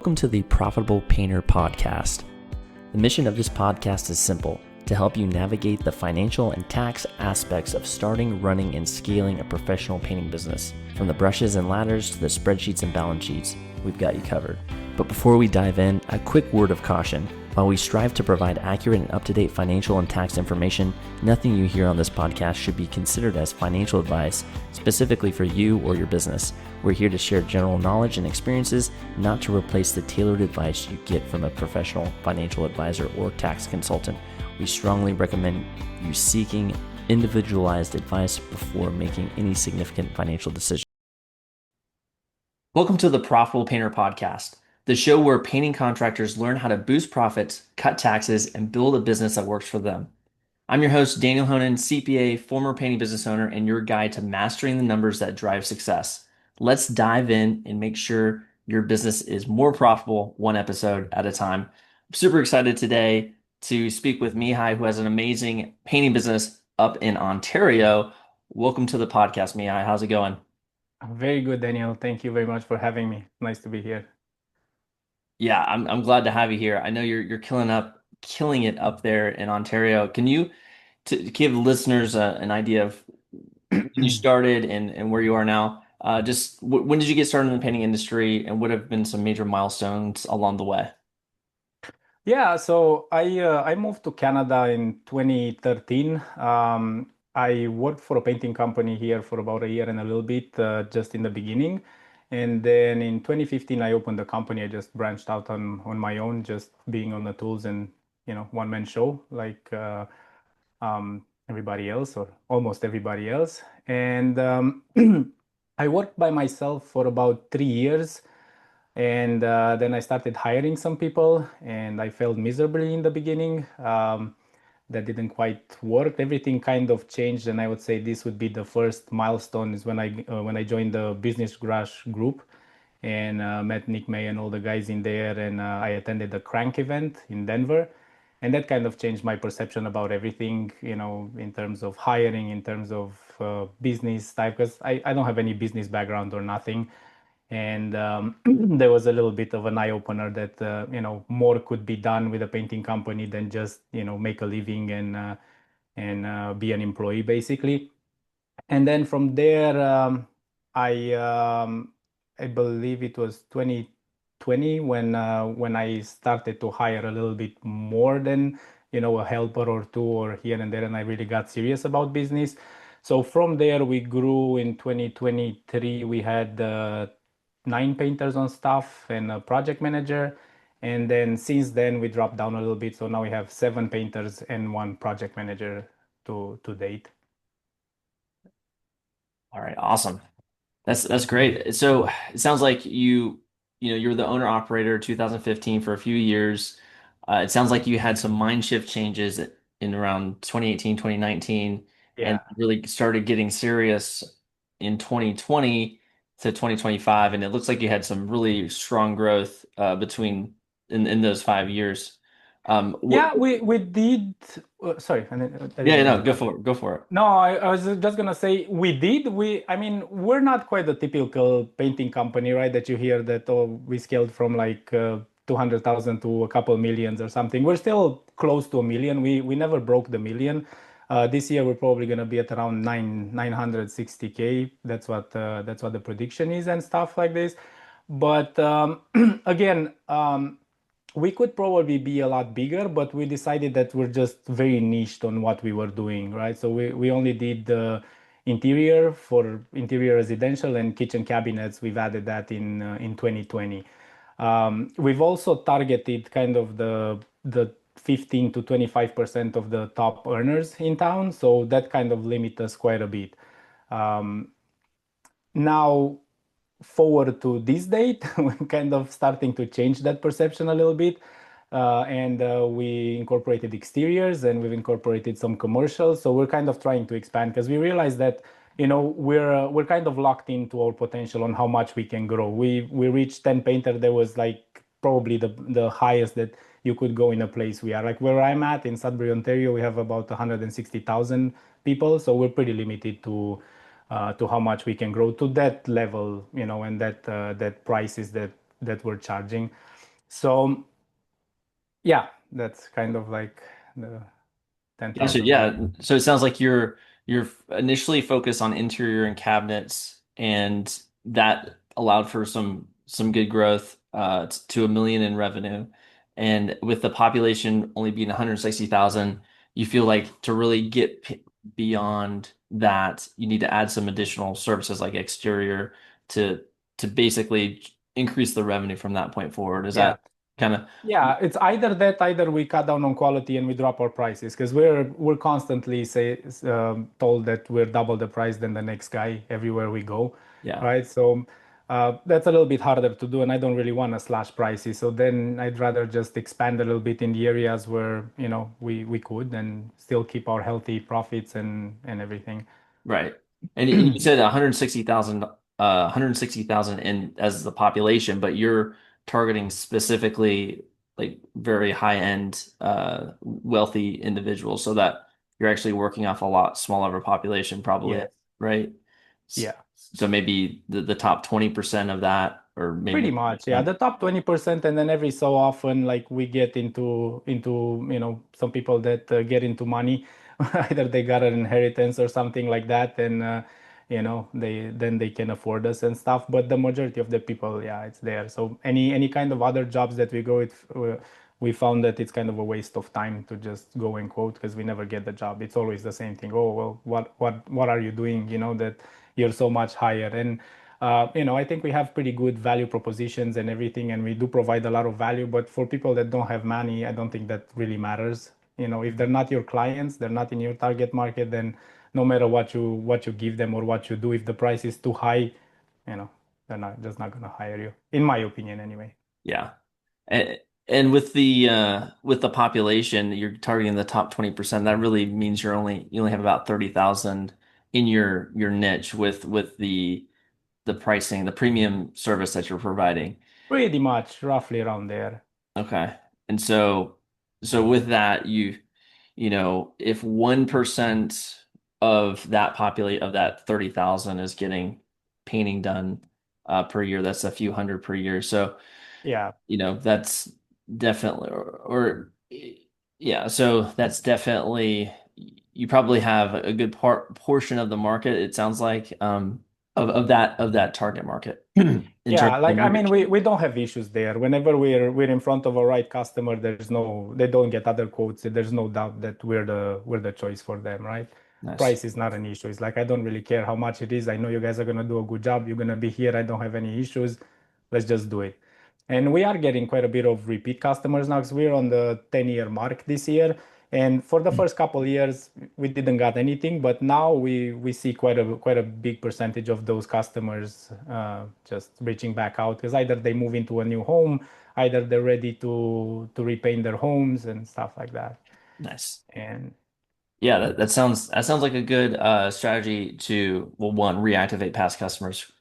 Welcome to the Profitable Painter Podcast. The mission of this podcast is simple: to help you navigate the financial and tax aspects of starting, running, and scaling a professional painting business. From the brushes and ladders to the spreadsheets and balance sheets, we've got you covered. But before we dive in, a quick word of caution. While we strive to provide accurate and up-to-date financial and tax information, nothing you hear on this podcast should be considered as financial advice specifically for you or your business. We're here to share general knowledge and experiences, not to replace the tailored advice you get from a professional financial advisor or tax consultant. We strongly recommend you seeking individualized advice before making any significant financial decisions. Welcome to the Profitable Painter Podcast, the show where painting contractors learn how to boost profits, cut taxes, and build a business that works for them. I'm your host, Daniel Honan, CPA, former painting business owner, and your guide to mastering the numbers that drive success. Let's dive in and make sure your business is more profitable one episode at a time. I'm super excited today to speak with Mihai, who has an amazing painting business up in Ontario. Welcome to the podcast, Mihai. How's it going? Very good, Daniel. Thank you very much for having me. Nice to be here. Yeah, I'm glad to have you here. I know you're killing it up there in Ontario. Can you to give listeners an idea of when you started and where you are now? Just when did you get started in the painting industry, and what have been some major milestones along the way? Yeah, so I moved to Canada in 2013. I worked for a painting company here for about a year and a little bit, just in the beginning. And then in 2015, I opened the company. I just branched out on my own, just being on the tools and, one man show like everybody else or almost everybody else. And I worked by myself for about 3 years. And then I started hiring some people, and I failed miserably in the beginning. That didn't quite work. Everything kind of changed, and I would say this would be the first milestone is when I joined the Business Garage group and met Nick May and all the guys in there, and I attended the Crank event in Denver, and that kind of changed my perception about everything, in terms of hiring, in terms of business type, because I don't have any business background or nothing. And there was a little bit of an eye opener that more could be done with a painting company than just make a living and be an employee basically. And then from there, I I believe it was 2020 when I started to hire a little bit more than a helper or two or here and there, and I really got serious about business. So from there we grew. In 2023 we had 9 painters on staff and a project manager, and then since then we dropped down a little bit. So now we have 7 painters and one project manager to date. All right, awesome. That's great. So it sounds like you're the owner operator 2015 for a few years. It sounds like you had some mind shift changes in around 2018, 2019, and Yeah. really started getting serious in 2020 to 2025. And it looks like you had some really strong growth between in those 5 years. What, Yeah, we did. Sorry, I yeah, didn't mean no, to cut you. go for it. No, I was just gonna say we did. I mean, we're not quite the typical painting company, right? That you hear that, oh, we scaled from like 200,000 to a couple millions or something. We're still close to a million. We never broke the million. This year we're probably gonna be at around 960K. That's what the prediction is and stuff like this. But again, we could probably be a lot bigger, but we decided that we're just very niched on what we were doing, right? So we only did the interior for interior residential and kitchen cabinets. We've added that in 2020. We've also targeted kind of the 15 to 25% of the top earners in town, so that kind of limits us quite a bit. Now, forward to this date, we're kind of starting to change that perception a little bit. And we incorporated exteriors and we've incorporated some commercials. So we're kind of trying to expand because we realize that, we're kind of locked into our potential on how much we can grow. We reached 10 painter. That was like probably the highest that you could go in a place we are. Like where I'm at in Sudbury, Ontario, we have about 160,000 people. So we're pretty limited to how much we can grow to that level, and that prices that that we're charging. So yeah, that's kind of like the Yeah, so 10,000 yeah, range. so it sounds like you're initially focused on interior and cabinets, and that allowed for some good growth to 1 million in revenue. And with the population only being 160,000, you feel like to really get beyond that, you need to add some additional services like exterior to to basically increase the revenue from that point forward. Is Yeah. that kind of Yeah, it's either that, either we cut down on quality and we drop our prices because we're constantly told that we're double the price than the next guy everywhere we go, yeah. right? So that's a little bit harder to do, and I don't really want to slash prices. So then I'd rather just expand a little bit in the areas where we could and still keep our healthy profits and everything. Right. And you said 160,000 160,000 in as the population, but you're targeting specifically like very high-end wealthy individuals so that you're actually working off a lot smaller of a population probably, Yes. right? Yeah. So maybe the top 20% of that or maybe Pretty much, yeah. 30%. The top 20%, and then every so often, like we get into some people that get into money, either they got an inheritance or something like that, and they can afford us and stuff. But the majority of the people, yeah, it's there. So any kind of other jobs that we go with, we found that it's kind of a waste of time to just go and quote because we never get the job. It's always the same thing. Oh well, what are you doing? That you're so much higher and. I think we have pretty good value propositions and everything, and we do provide a lot of value. But for people that don't have money, I don't think that really matters. If they're not your clients, they're not in your target market, then no matter what you give them or what you do, if the price is too high, you know, they're not just not gonna hire you, in my opinion, anyway. Yeah. And with the population, you're targeting the top 20%. That really means you only have about 30,000 in your niche with the pricing, the premium service that you're providing. Pretty much, roughly around there. Okay. And so with that, if 1% of that populate of that 30,000 is getting painting done per year, that's a few hundred per year. So Yeah. that's definitely yeah, so that's definitely you probably have a good portion of the market, it sounds like, of that target market in terms Yeah, of the like I mean, market we share. we don't have issues there. Whenever we're in front of a right customer, they don't get other quotes. There's no doubt that we're the choice for them, right? Nice. Price is not an issue. It's like I don't really care how much it is. I know you guys are gonna do a good job. You're gonna be here. I don't have any issues. Let's just do it. And we are getting quite a bit of repeat customers now because we're on the 10-year mark this year. And for the first couple of years, we didn't got anything, but now we see quite a big percentage of those customers just reaching back out because either they move into a new home, either they're ready to repaint their homes and stuff like that. Nice. And Yeah, that sounds like a good strategy to, well, one, reactivate past customers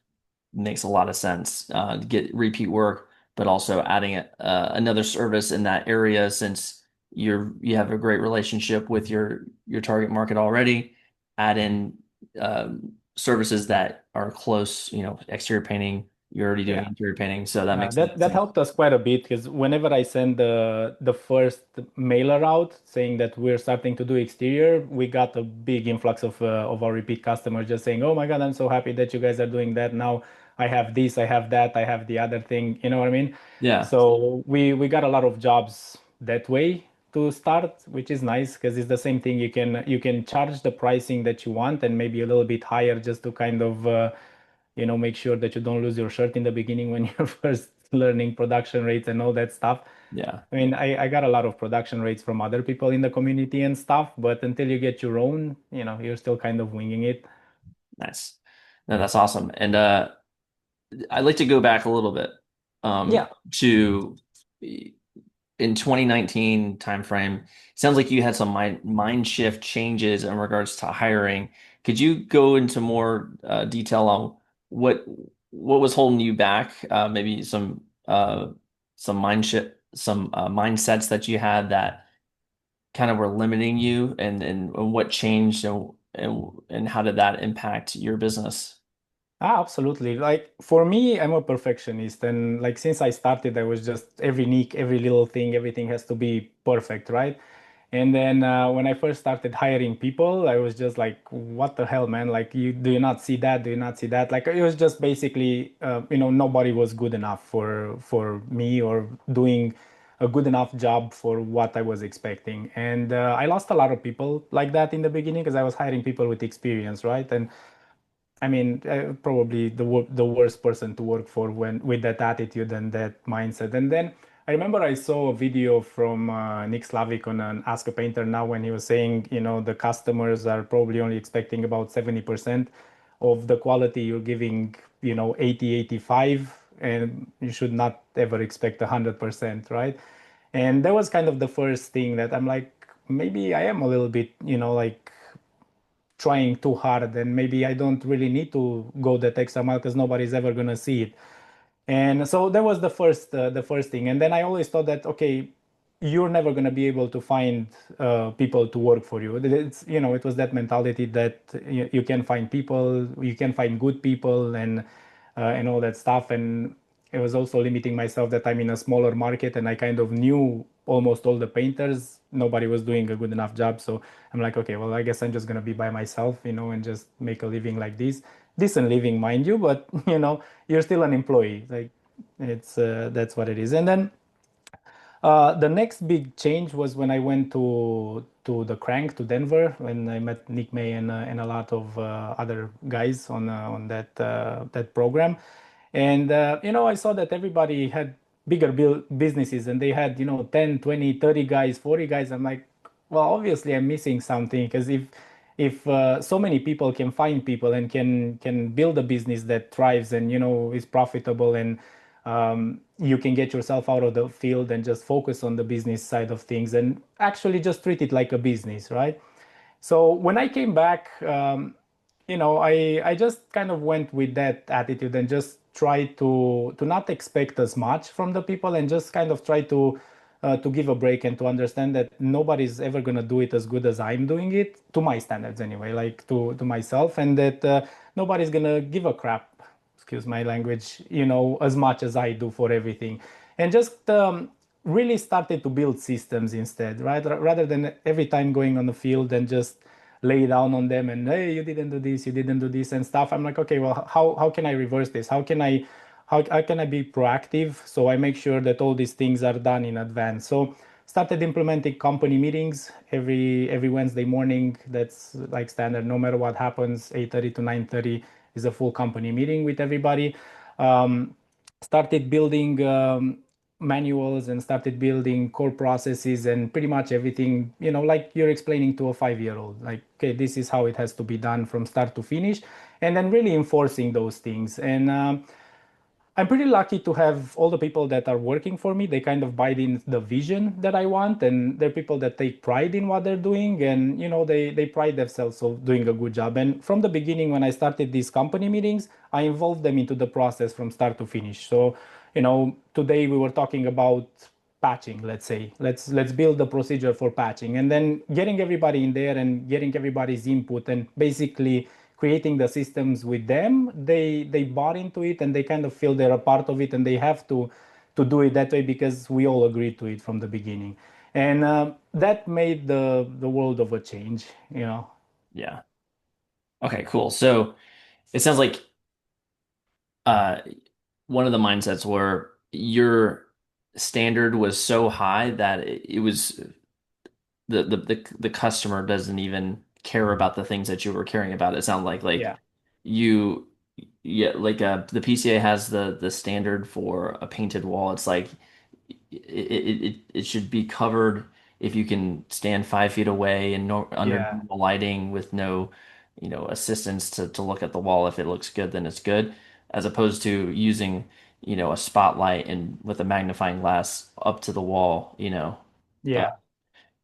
makes a lot of sense. To get repeat work, but also adding another service in that area since you have a great relationship with your target market already. Add in services that are close, exterior painting. You're already doing yeah, interior painting, so that makes a lot of that sense. helped us quite a bit because whenever I send the first mailer out saying that we're starting to do exterior, we got a big influx of our repeat customers just saying, "Oh my God, I'm so happy that you guys are doing that now. I have this, I have that, I have the other thing." You know what I mean? Yeah, So we got a lot of jobs that way to start, which is nice because it's the same thing. You can charge the pricing that you want and maybe a little bit higher just to kind of make sure that you don't lose your shirt in the beginning when you're first learning production rates and all that stuff. yeah, I mean, I got a lot of production rates from other people in the community and stuff, but until you get your own, you're still kind of winging it. nice. No, that's awesome. And I'd like to go back a little bit Yeah. to in 2019 timeframe. Sounds like you had some mind shift changes in regards to hiring. Could you go into more detail on what what was holding you back? Maybe some mindsets that you had that kind of were limiting you, and what changed, and how did that impact your business? Absolutely. Like for me, I'm a perfectionist, and like since I started, I was just every nick, every little thing, everything has to be perfect, right? And then when I first started hiring people, I was just like, "What the hell, man? Like, you do you not see that? Do you not see that?" Like, it was just basically, nobody was good enough for me or doing a good enough job for what I was expecting. And I lost a lot of people like that in the beginning because I was hiring people with experience, right? And I mean, probably the worst person to work for when with that attitude and that mindset. And then I remember I saw a video from Nick Slavik on an Ask a Painter now when he was saying, the customers are probably only expecting about 70% of the quality you're giving, 80, 85, and you should not ever expect 100%, right? And that was kind of the first thing that I'm like, maybe I am a little bit, like trying too hard and maybe I don't really need to go that extra mile because nobody's ever gonna see it. And so that was the first thing. And then I always thought that okay, you're never gonna be able to find people to work for you. It was that mentality that you can find people, you can find good people, and all that stuff. And it was also limiting myself that I'm in a smaller market and I kind of knew almost all the painters. Nobody was doing a good enough job. So I'm like, okay, well, I guess I'm just gonna be by myself, and just make a living like this. Decent living, mind you, but you're still an employee. Like it's that's what it is. And then the next big change was when I went to the Crank to Denver when I met Nick May and a lot of other guys on that program, and I saw that everybody had bigger businesses and they had 10, 20, 30 guys, 40 guys. I'm like, well, obviously I'm missing something because if so many people can find people and can build a business that thrives and is profitable and you can get yourself out of the field and just focus on the business side of things and actually just treat it like a business, right? So when I came back, I just kind of went with that attitude and just tried to not expect as much from the people and just kind of try to give a break and to understand that nobody's ever gonna do it as good as I'm doing it to my standards anyway, like to myself, and that nobody's gonna give a crap, excuse my language, as much as I do for everything, and just really started to build systems instead, right? Rather than every time going on the field and just lay down on them and hey, you didn't do this, you didn't do this and stuff. I'm like, okay, well, how can I reverse this? How can I be proactive so I make sure that all these things are done in advance? So started implementing company meetings every Wednesday morning. That's like standard, no matter what happens. 8:30 to 9:30 is a full company meeting with everybody. Um, Started building manuals and started building core processes and pretty much everything, like you're explaining to a 5-year-old, like, okay, this is how it has to be done from start to finish, and then really enforcing those things. And I'm pretty lucky to have all the people that are working for me. They kind of buy in the vision that I want, and they're people that take pride in what they're doing, and they pride themselves of doing a good job. And from the beginning, when I started these company meetings, I involved them into the process from start to finish. So, today we were talking about patching. Let's say let's build the procedure for patching, and then getting everybody in there and getting everybody's input, and basically creating the systems with them. They bought into it and they kind of feel they're a part of it and they have to do it that way because we all agreed to it from the beginning, and that made the world of a change. Yeah. Okay, cool. So it sounds like uh one of the mindsets where your standard was so high that it was the customer doesn't even care about the things that you were caring about. It sounds like Yeah. you yeah, like the PCA has the standard for a painted wall. It's like it should be covered if you can stand 5 feet away and under Yeah. normal lighting with no, assistance to look at the wall. If it looks good, then it's good, as opposed to using, a spotlight and with a magnifying glass up to the wall. Uh, Yeah.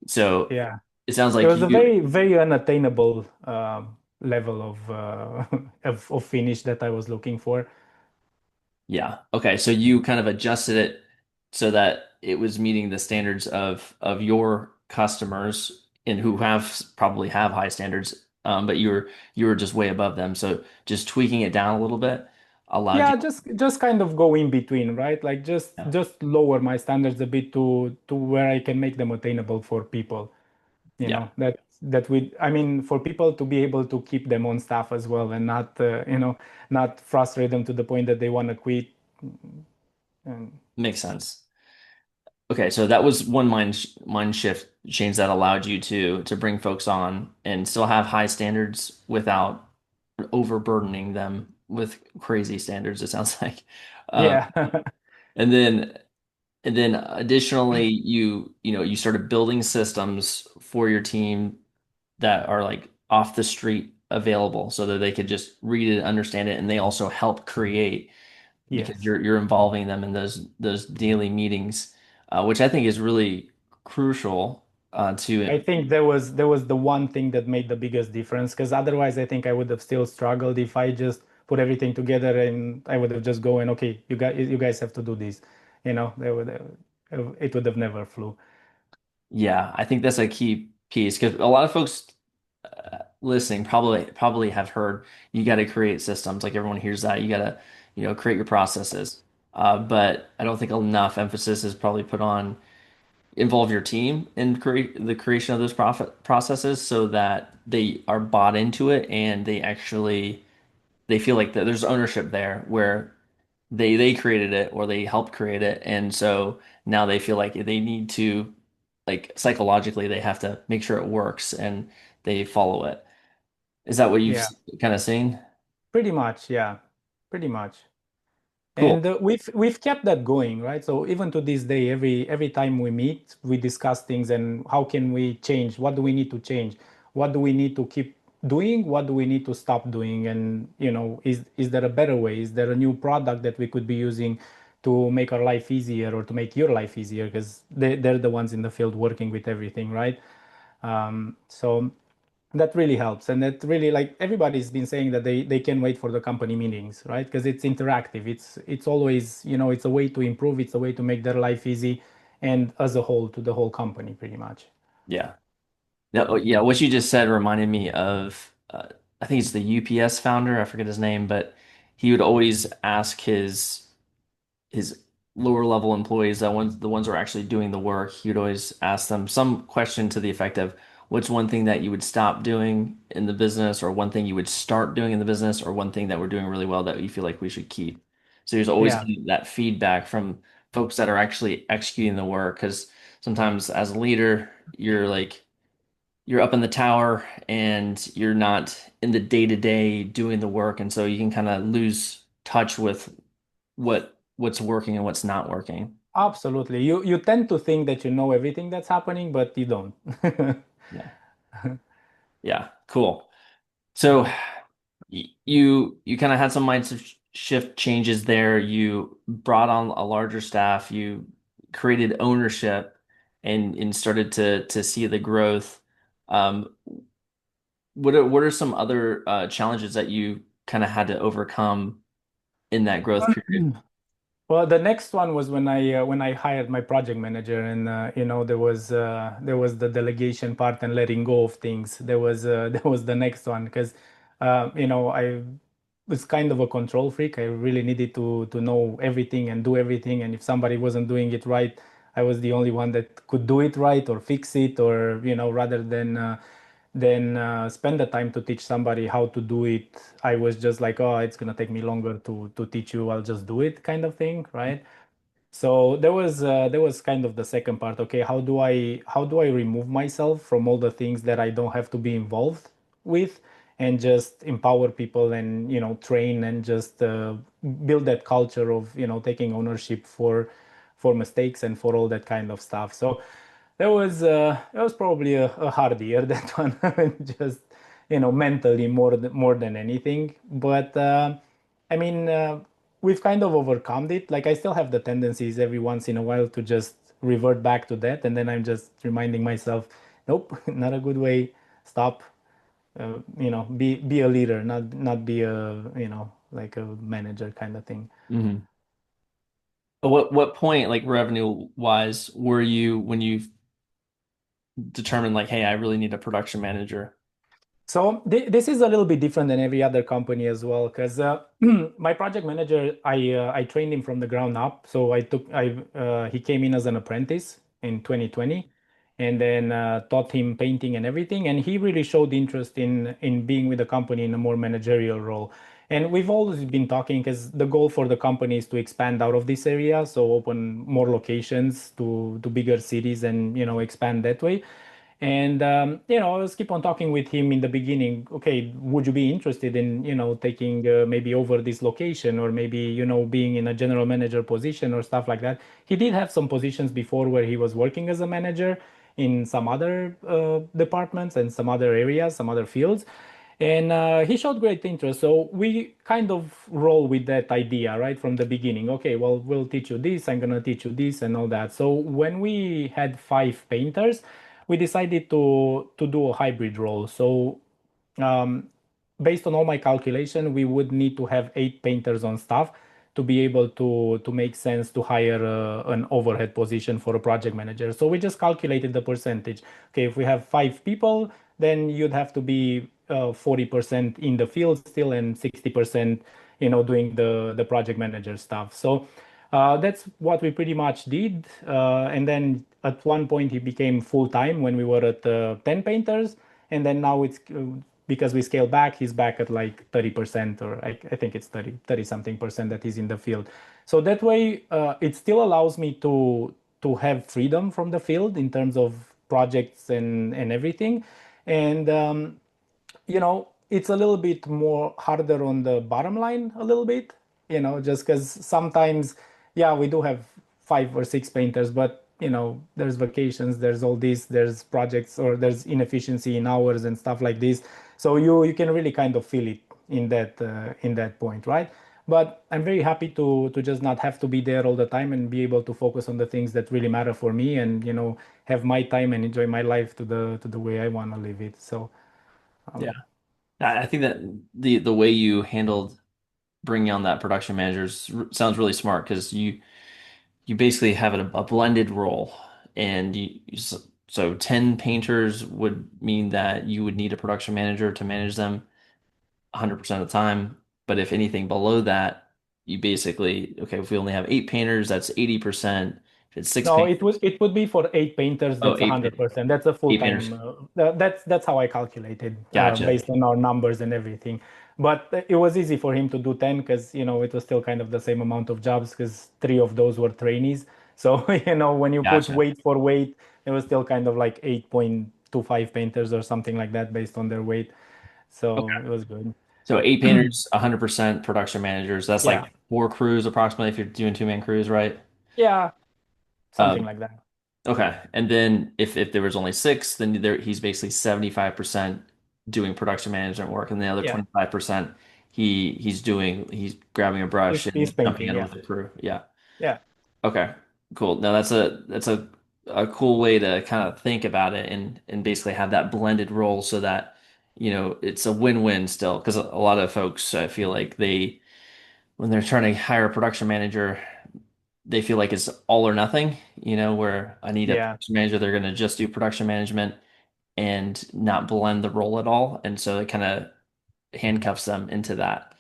so Yeah. it sounds It like was a you, very, very unattainable level of finish that I was looking for. yeah. Okay, so you kind of adjusted it so that it was meeting the standards of your customers and who have probably have high standards but you were just way above them. So just tweaking it down a little bit allowed you. Yeah, just kind of go in between, right? Like Yeah, just lower my standards a bit to where I can make them attainable for people. yeah, That we, I mean, for people to be able to keep them on staff as well and not not frustrate them to the point that they want to quit. And makes sense. Okay, so that was one mind shift change that allowed you to bring folks on and still have high standards without overburdening them with crazy standards, it sounds like. Um, yeah. and then additionally you started building systems for your team that are like off the street available so that they could just read it, understand it, and they also help create because Yes. you're involving them in those daily meetings, which I think is really crucial I to think there was the one thing that made the biggest difference, because otherwise I think I would have still struggled if I just put everything together and I would have just going, okay, you guys have to do this. It would have never flew. yeah, I think that's a key piece because a lot of folks listening probably have heard you got to create systems. Like everyone hears that you got to create your processes. But I don't think enough emphasis is probably put on involve your team in create the creation of those profit processes so that they are bought into it and they feel like that there's ownership there where they created it or they helped create it, and so now they feel like they need to, like, psychologically they have to make sure it works and they follow it. Is that what you've Yeah, kind of seen? pretty much. Yeah, pretty much. Cool. And we've kept that going, right? So even to this day, every time we meet, we discuss things and how can we change? What do we need to change? What do we need to keep doing? What do we need to stop doing? And is there a better way? Is there a new product that we could be using to make our life easier or to make your life easier? Because they're the ones in the field working with everything, right? So that really helps, and that really, like, everybody's been saying that they can wait for the company meetings, right? Because it's interactive, it's always, it's a way to improve, it's a way to make their life easy, and as a whole to the whole company pretty much. Yeah. No, yeah, what you just said reminded me of I think it's the UPS founder, I forget his name, but he would always ask his lower level employees, the ones who are actually doing the work, he would always ask them some question to the effect of what's one thing that you would stop doing in the business, or one thing you would start doing in the business, or one thing that we're doing really well that you feel like we should keep. So there's always Yeah, getting that feedback from folks that are actually executing the work, because sometimes as a leader, you're up in the tower and you're not in the day to day doing the work, and so you can kind of lose touch with what's working and what's not working. absolutely. You tend to think that you know everything that's happening, but you don't. Yeah. Yeah. Cool. So you kind of had some mindset shift changes there. You brought on a larger staff. You created ownership and started to see the growth. Um, what are some other challenges that you kind of had to overcome in that growth period? Well, the next one was when I hired my project manager, and there was the delegation part and letting go of things. There was the next one, because I was kind of a control freak. I really needed to know everything and do everything, and if somebody wasn't doing it right, I was the only one that could do it right or fix it, or rather than spend the time to teach somebody how to do it, I was just like, oh, it's gonna take me longer to teach you. I'll just do it, kind of thing, right? So there was kind of the second part. Okay, how do I remove myself from all the things that I don't have to be involved with, and just empower people and train and just build that culture of taking ownership for mistakes and for all that kind of stuff. So that was probably a hard year, that one. Just mentally, more than anything. But I mean, we've kind of overcome it. Like, I still have the tendencies every once in a while to just revert back to that, and then I'm just reminding myself, nope, not a good way. Stop. Be a leader, not be a like a manager kind of thing. Mhm. What point, like revenue wise, were you when you determined like, hey, I really need a production manager? So this is a little bit different than every other company as well, because my project manager, I trained him from the ground up. So he came in as an apprentice in 2020, and then taught him painting and everything. And he really showed interest in being with the company in a more managerial role. And we've always been talking because the goal for the company is to expand out of this area, so open more locations to bigger cities and expand that way. And I was keep on talking with him in the beginning. Okay, would you be interested in taking maybe over this location, or maybe being in a general manager position or stuff like that? He did have some positions before where he was working as a manager in some other departments and some other areas, some other fields. And he showed great interest. So we kind of roll with that idea right from the beginning. Okay, well, we'll teach you this, I'm going to teach you this, and all that. So when we had 5 painters, we decided to do a hybrid role. So um, based on all my calculation, we would need to have 8 painters on staff to be able to make sense to hire an overhead position for a project manager. So we just calculated the percentage. Okay, if we have 5 people, then you'd have to be 40% in the field still and 60% doing the project manager stuff. So that's what we pretty much did. And then at one point he became full time when we were at 10 painters. And then now it's because we scaled back, he's back at like 30%, or I think it's 30 something percent that he's in the field. So that way, it still allows me to have freedom from the field in terms of projects and everything. And it's a little bit more harder on the bottom line a little bit, just because sometimes, yeah, we do have 5 or 6 painters, but there's vacations, there's all this, there's projects, or there's inefficiency in hours and stuff like this. So you can really kind of feel it in that point, right? But I'm very happy to just not have to be there all the time and be able to focus on the things that really matter for me, and have my time and enjoy my life to the way I want to live it. So Yeah. I think that the way you handled bringing on that production managers sounds really smart because you basically have a blended role, and so 10 painters would mean that you would need a production manager to manage them 100% of the time. But if anything below that, you basically, okay, if we only have 8 painters, that's 80%. If it's six no, painters, it would be for 8 painters. oh, That's eight painters. 100%. That's a full Eight painters. time. That's how I calculated Gotcha. based on our numbers and everything. But it was easy for him to do 10 because it was still kind of the same amount of jobs because 3 of those were trainees. So when you put Gotcha. weight for weight, it was still kind of like 8.25 painters or something like that based on their weight. So it was good. So 8 painters, 100% production managers. That's Yeah, like 4 crews approximately if you're doing 2-man crews, right? yeah, something Um, like that. okay. And then if there was only six, then he's basically 75% doing production management work, and the other Yeah, 25% he's grabbing a brush he's and jumping painting. in Yeah, with the crew. Yeah. yeah. Okay. Cool. Now that's a cool way to kind of think about it and basically have that blended role so that it's a win-win still because a lot of folks I feel like they when they're trying to hire a production manager, they feel like it's all or nothing, where I need a Yeah. production manager, they're going to just do production management and not blend the role at all. And so it kind of handcuffs them into that.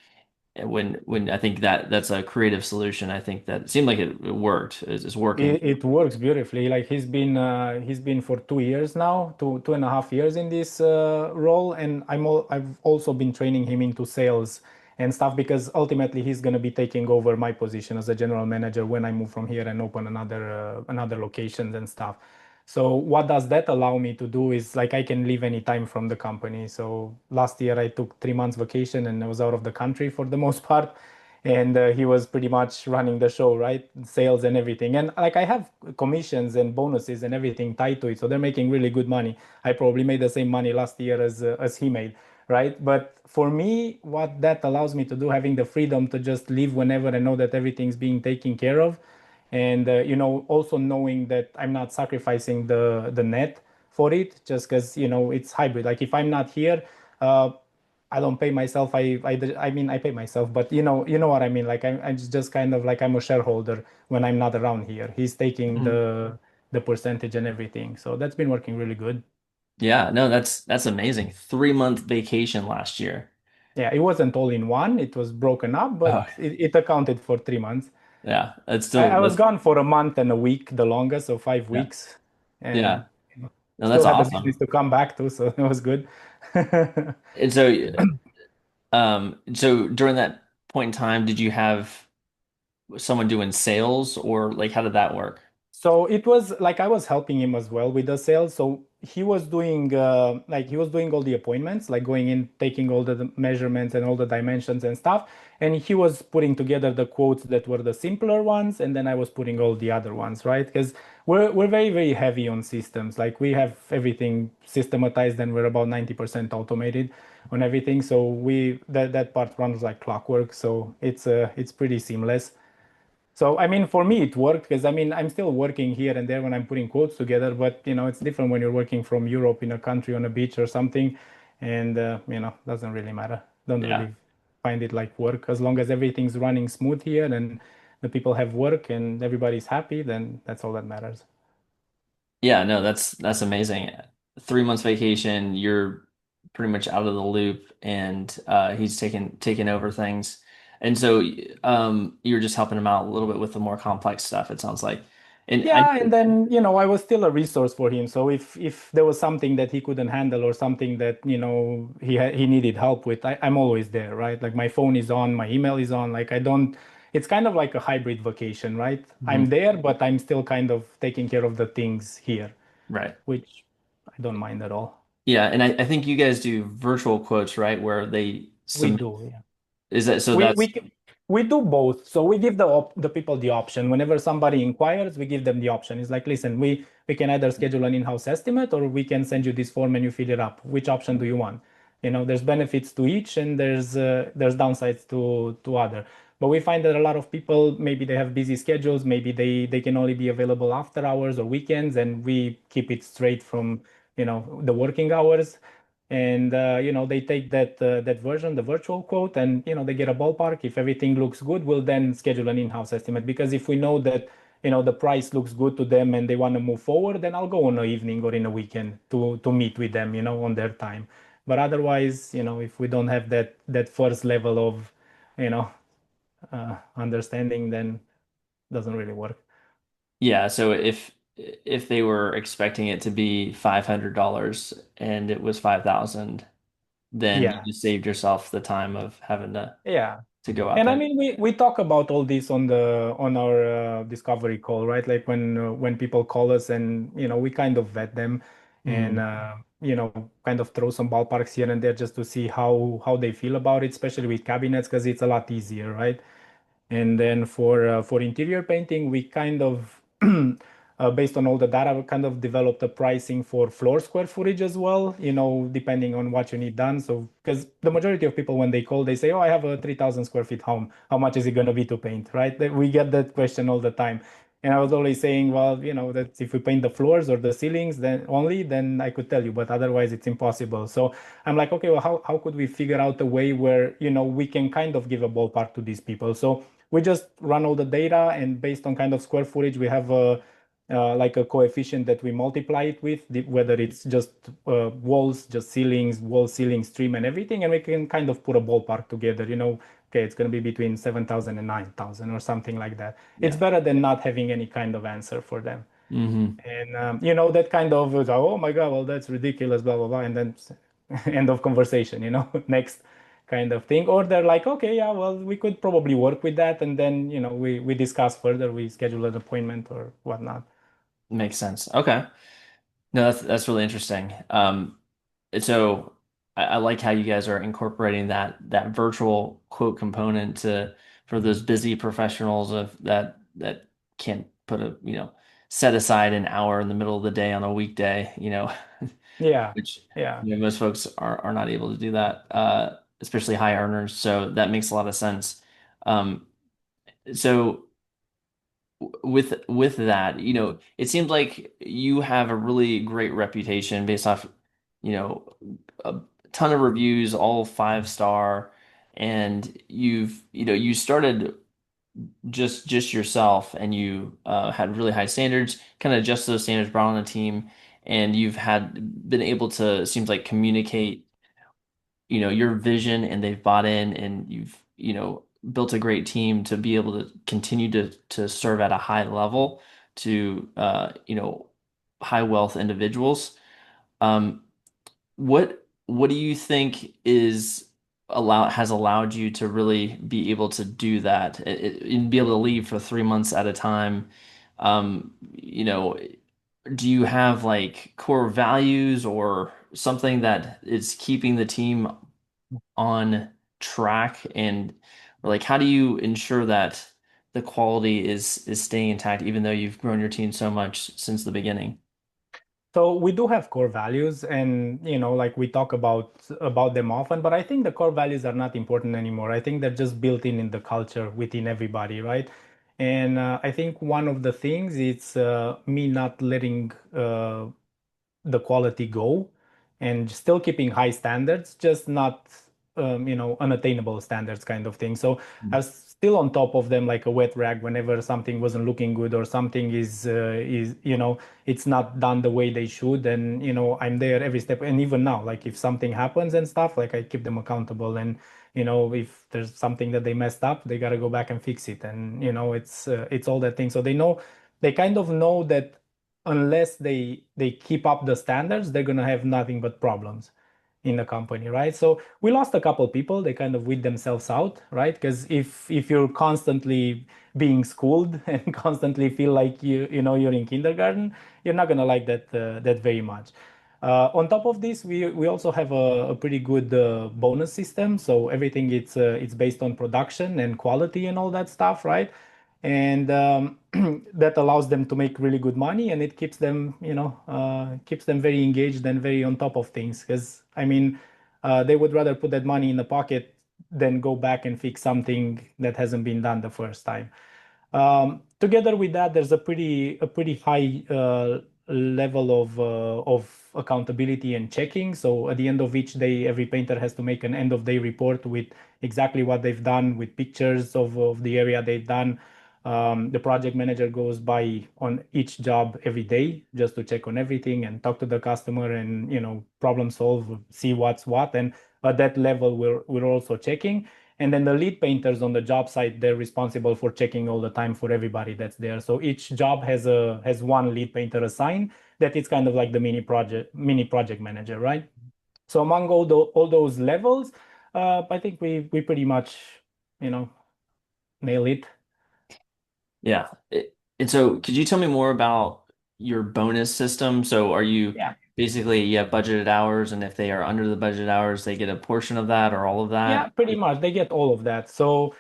And when I think that's a creative solution, I think that it seemed like it worked. It's working. It works beautifully. Like he's been for 2 years now, 2.5 years in this role, and I've also been training him into sales and stuff because ultimately he's going to be taking over my position as a general manager when I move from here and open another locations and stuff. So what does that allow me to do is like I can leave anytime from the company. So last year I took 3 months vacation and I was out of the country for the most part, and he was pretty much running the show, right? Sales and everything. And like I have commissions and bonuses and everything tied to it, so they're making really good money. I probably made the same money last year as he made, right? But for me, what that allows me to do, having the freedom to just leave whenever and know that everything's being taken care of, and also knowing that I'm not sacrificing the net for it, just because it's hybrid. Like if I'm not here, uh, I don't pay myself. I mean, I pay myself, but you know what I mean. Like I'm just kind of like I'm a shareholder when I'm not around here. He's taking Mhm. the percentage and everything. So that's been working really good. Yeah, no, that's amazing. 3 month vacation last year. Yeah, it wasn't all in one. It was broken up, Oh, but it accounted for 3 months. yeah, that's I, still I was that's gone for a month and a week, the longest, so five yeah, weeks, and yeah. No, still that's had the business awesome. to come back to, so it was good. And so during that point in time, did you have someone doing sales or like how did that work? So it was like I was helping him as well with the sales. So he was doing all the appointments, like going in, taking all the measurements and all the dimensions and stuff. And he was putting together the quotes that were the simpler ones, and then I was putting all the other ones, right? Because we're very, very heavy on systems. Like we have everything systematized and we're about 90% automated on everything. So that part runs like clockwork. So it's pretty seamless. So, I mean, for me, it worked because I mean, I'm still working here and there when I'm putting quotes together, but it's different when you're working from Europe in a country on a beach or something, and doesn't really matter. Don't Yeah. really find it like work as long as everything's running smooth here and the people have work and everybody's happy, then that's all that matters. Yeah, no, that's amazing. 3 months vacation, you're pretty much out of the loop and he's taken over things. And so you're just helping him out a little bit with the more complex stuff, it sounds like. And I Yeah, and then I was still a resource for him. So if there was something that he couldn't handle or something that he needed help with, I'm always there, right? Like my phone is on, my email is on. Like I don't. It's kind of like a hybrid vacation, right? I'm Mhm. there, but I'm still kind of taking care of the things here, Right. which I don't mind at all. Yeah, and I think you guys do virtual quotes, right? Where they We submit, do, yeah. is that so We that's we we do both. So we give the people the option. Whenever somebody inquires, we give them the option. It's like, listen, we can either schedule an in-house estimate or we can send you this form and you fill it up. Which option do you want? There's benefits to each and there's downsides to other. But we find that a lot of people maybe they have busy schedules, maybe they can only be available after hours or weekends, and we keep it straight from the working hours and they take that version, the virtual quote, and they get a ballpark. If everything looks good, we'll then schedule an in-house estimate, because if we know that the price looks good to them and they want to move forward, then I'll go on an evening or in a weekend to meet with them on their time. But otherwise, if we don't have that first level of you know understanding, then it doesn't really work. yeah, so if they were expecting it to be $500 and it was 5,000, then you Yeah. just saved yourself the time of having Yeah. to go out And I there. mean, we talk about all this on our discovery call, right? Like when people call us, and we kind of vet them, and Mhm. kind of throw some ballparks here and there just to see how they feel about it, especially with cabinets, because it's a lot easier, right? And then for interior painting, we kind of based on all the data, we kind of developed a pricing for floor square footage as well, depending on what you need done. So, because the majority of people, when they call, they say, "Oh, I have a 3,000 square feet home. How much is it going to be to paint?" Right? We get that question all the time. And I was always saying, well, that if we paint the floors or the ceilings, then I could tell you, but otherwise it's impossible. So I'm like, okay, well, how could we figure out a way where, we can kind of give a ballpark to these people? So we just run all the data, and based on kind of square footage, we have like a coefficient that we multiply it with, whether it's just walls, just ceilings, wall, ceiling, stream, and everything, and we can kind of put a ballpark together. Okay, it's going to be between 7,000 and 9,000 or something like that. It's Yeah. better than not having any kind of answer for them. Hmm. And that kind of oh my God, well, that's ridiculous, blah blah blah, and then end of conversation. Next kind of thing. Or they're like, okay, yeah, well, we could probably work with that, and then we discuss further, we schedule an appointment or whatnot. Makes sense. Okay. No, that's really interesting. So I like how you guys are incorporating that virtual quote component to for those busy professionals of that can't put a set aside an hour in the middle of the day on a weekday, Yeah, which yeah. most folks are not able to do that, especially high earners. So that makes a lot of sense. Um, so with that, it seems like you have a really great reputation based off, you know, a ton of reviews, all 5 star, and you started just yourself, and you had really high standards, kind of adjust those standards, brought on a team, and you've had been able to, it seems like, communicate, your vision, and they've bought in, and you've, built a great team to be able to continue to serve at a high level to, high wealth individuals. Um, what do you think has allowed you to really be able to do that, and be able to leave for 3 months at a time? Do you have like core values or something that is keeping the team on track, and like how do you ensure that the quality is staying intact even though you've grown your team so much since the beginning? So we do have core values, and like we talk about them often, but I think the core values are not important anymore. I think they're just built in the culture within everybody, right? And I think one of the things it's me not letting the quality go and still keeping high standards, just not unattainable standards kind of thing. So I was still on top of them like a wet rag whenever something wasn't looking good or something is it's not done the way they should. And I'm there every step. And even now, like if something happens and stuff, like I keep them accountable. And if there's something that they messed up, they got to go back and fix it. And it's all that thing. So they kind of know that unless they keep up the standards, they're gonna have nothing but problems in the company, right? So we lost a couple people. They kind of weed themselves out, right? Because if you're constantly being schooled and constantly feel like you're in kindergarten, you're not gonna like that very much. On top of this, we also have a pretty good bonus system. So everything it's based on production and quality and all that stuff, right? And that allows them to make really good money, and it keeps them very engaged and very on top of things. Because I mean, they would rather put that money in the pocket than go back and fix something that hasn't been done the first time. Together with that, there's a pretty high level of accountability and checking. So at the end of each day, every painter has to make an end of day report with exactly what they've done, with pictures of the area they've done. The project manager goes by on each job every day just to check on everything and talk to the customer and problem solve, see what's what. And at that level, we're also checking. And then the lead painters on the job site, they're responsible for checking all the time for everybody that's there. So each job has one lead painter assigned that is kind of like the mini project manager, right? So among all those levels, I think we pretty much, you know, nail it. Yeah. And so could you tell me more about your bonus system? So are you Yeah. basically, you have budgeted hours, and if they are under the budget hours, they get a portion of that or all of Yeah, that? pretty much. They get all of that. So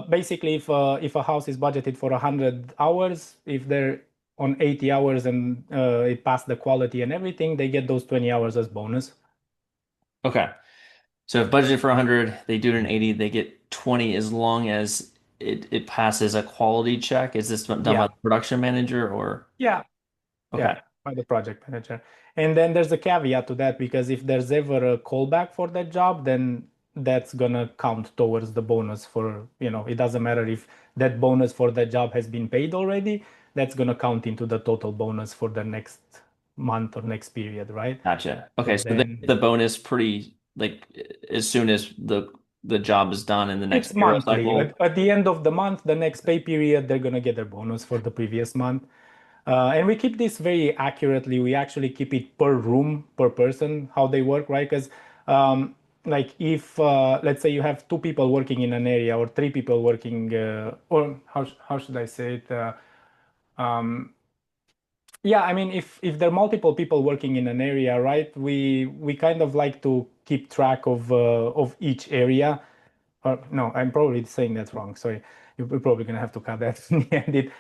basically, if a house is budgeted for 100 hours, if they're on 80 hours and it passed the quality and everything, they get those 20 hours as bonus. Okay. So if budgeted for 100, they do it in 80, they get 20 as long as it passes a quality check. Is this done by Yeah, the production manager or? yeah, Okay. yeah, by the project manager. And then there's a caveat to that because if there's ever a callback for that job, then that's gonna count towards the bonus for, it doesn't matter if that bonus for that job has been paid already, that's gonna count into the total bonus for the next month or next period, right? Gotcha. Okay, So so they get then the bonus pretty like as soon as the job is done in the next it's payroll monthly. cycle. At the end of the month, the next pay period, they're gonna get their bonus for the previous month. And we keep this very accurately. We actually keep it per room, per person, how they work, right? Because, like, if let's say you have two people working in an area or three people working, or how should I say it? Yeah, I mean, if there are multiple people working in an area, right? We kind of like to keep track of each area. No, I'm probably saying that wrong. Sorry, you're probably gonna have to cut that in the edit.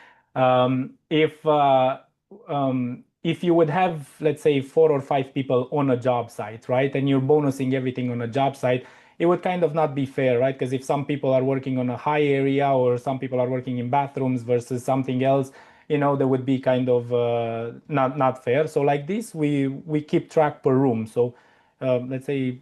If you would have, let's say, 4 or 5 people on a job site, right, and you're bonusing everything on a job site, it would kind of not be fair, right? Because if some people are working on a high area or some people are working in bathrooms versus something else, that would be kind of not fair. So like this, we keep track per room. So let's say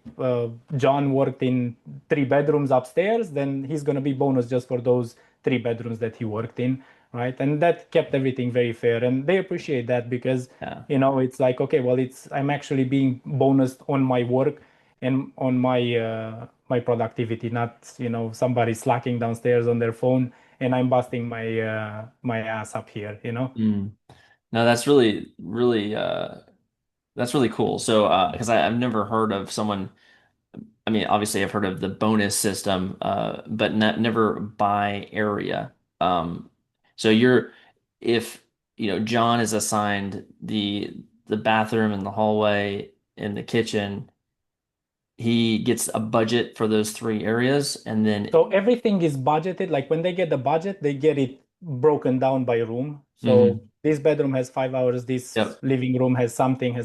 John worked in 3 bedrooms upstairs, then he's going to be bonus just for those 3 bedrooms that he worked in. right? And that kept everything very fair, and they appreciate that because Yeah. it's like, okay, well, it's I'm actually being bonused on my work and on my productivity, not somebody slacking downstairs on their phone and I'm busting my ass up here. Mm. No, that's really, really, that's really cool. So, because I've never heard of someone. I mean, obviously, I've heard of the bonus system, but never by area. Um, so if John is assigned the bathroom and the hallway and the kitchen, he gets a budget for those three areas, and then. So everything is budgeted. Like when they get the budget, they get it broken down by room. So Mhm. this bedroom has 5 hours, this Yep. living room has something.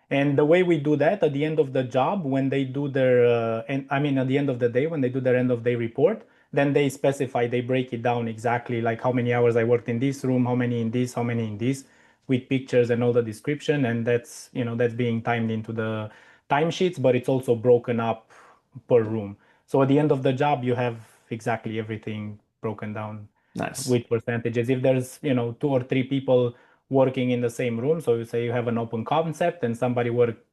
And the way we do that at the end of the job, when they do their, and I mean, at the end of the day, when they do their end of day report, then they specify, they break it down exactly like how many hours I worked in this room, how many in this, how many in this, with pictures and all the description. And that's being timed into the timesheets, but it's also broken up per room. So at the end of the job, you have exactly everything broken down Nice. with percentages. If there's, two or three people working in the same room, so you say you have an open concept and somebody worked,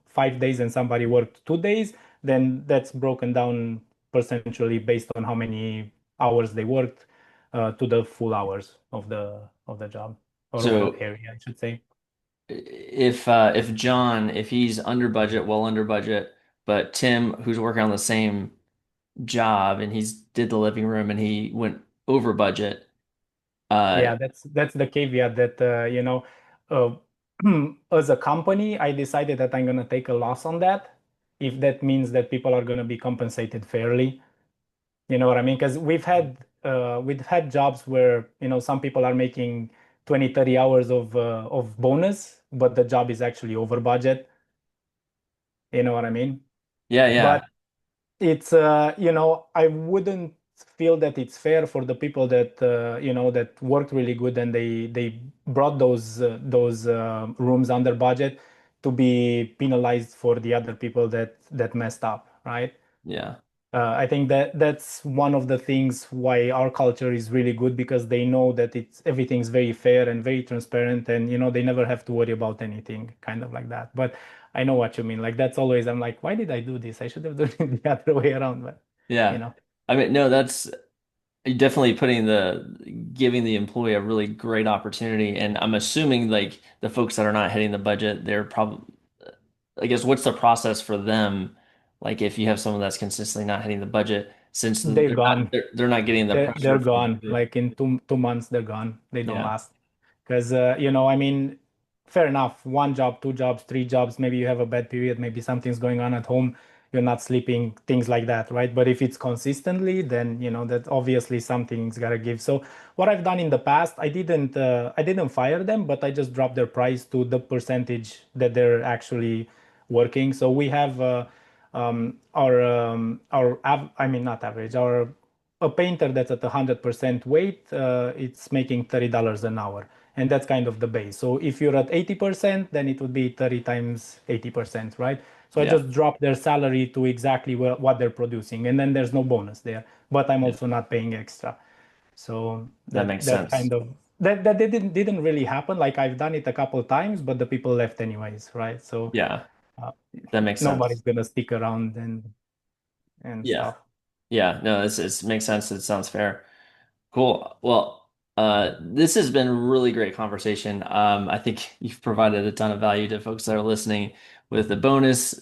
5 days and somebody worked 2 days, then that's broken down percentually based on how many hours they worked to the full hours of the job or of the So area, I should say. if John, if he's under budget, well under budget, but Tim, who's working on the same job and he's did the living room and he went over budget. Uh, Yeah, that's the caveat that uh, as a company, I decided that I'm gonna take a loss on that if that means that people are gonna be compensated fairly. You know what I mean? Because we've had jobs where some people are making 20, 30 hours of bonus, but the job is actually over budget. You know what I mean? yeah, yeah, But it's I wouldn't feel that it's fair for the people that that worked really good and they brought those rooms under budget to be penalized for the other people that messed up, right? yeah, I think that's one of the things why our culture is really good because they know that everything's very fair and very transparent and they never have to worry about anything kind of like that. But I know what you mean. Like that's always I'm like, why did I do this? I should have done it the other way around. But you yeah. know, I mean, no, that's definitely giving the employee a really great opportunity. And I'm assuming like the folks that are not hitting the budget, they're probably, I guess, what's the process for them? Like if you have someone that's consistently not hitting the budget, since they're gone. they're not getting the They're pressure from gone. the, Like in 2 months, they're gone. They don't yeah, last. Because I mean, fair enough. One job, two jobs, three jobs. Maybe you have a bad period. Maybe something's going on at home. You're not sleeping. Things like that, right? But if it's consistently, then that obviously something's gotta give. So what I've done in the past, I didn't fire them, but I just dropped their price to the percentage that they're actually working. So we have I mean not average, our a painter that's at 100% weight, it's making $30 an hour. And that's kind of the base. So if you're at 80%, then it would be 30 times 80%, right? So I yeah, just dropped their salary to exactly what they're producing. And then there's no bonus there. But I'm yeah. also not paying extra. So That that makes that sense. kind of that didn't really happen. Like I've done it a couple times, but the people left anyways, right? So Yeah, uh, that makes nobody's sense. gonna stick around and Yeah. stuff. Yeah, no, it makes sense. It sounds fair. Cool. Well, this has been a really great conversation. I think you've provided a ton of value to folks that are listening with the bonus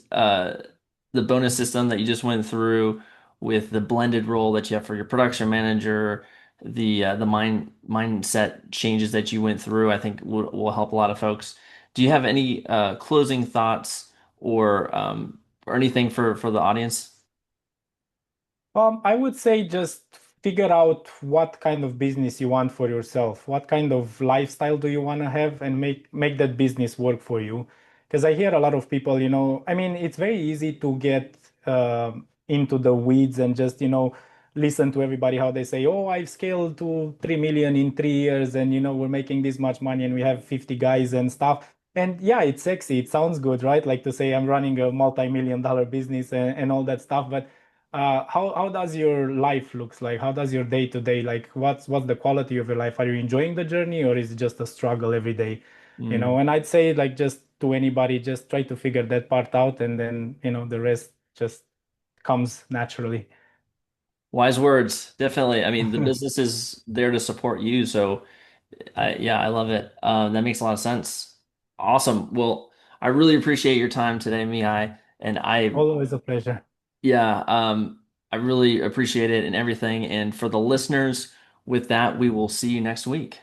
system that you just went through, with the blended role that you have for your production manager, the mindset changes that you went through. I think will help a lot of folks. Do you have any closing thoughts or anything for the audience? I would say just figure out what kind of business you want for yourself. What kind of lifestyle do you want to have and make that business work for you? Because I hear a lot of people, I mean, it's very easy to get into the weeds and just, listen to everybody how they say, "Oh, I've scaled to 3 million in 3 years and, we're making this much money and we have 50 guys and stuff." And yeah, it's sexy. It sounds good, right? Like to say I'm running a multi-million dollar business and all that stuff. But how does your life looks like? How does your day to day like? What's the quality of your life? Are you enjoying the journey, or is it just a struggle every day? Mm. And I'd say like just to anybody, just try to figure that part out, and then the rest just comes naturally. Wise words, definitely. I mean, the business is there to support you, so yeah, I love it. That makes a lot of sense. Awesome. Well, I really appreciate your time today, Mihai, and Always a pleasure. yeah, I really appreciate it and everything. And for the listeners, with that, we will see you next week.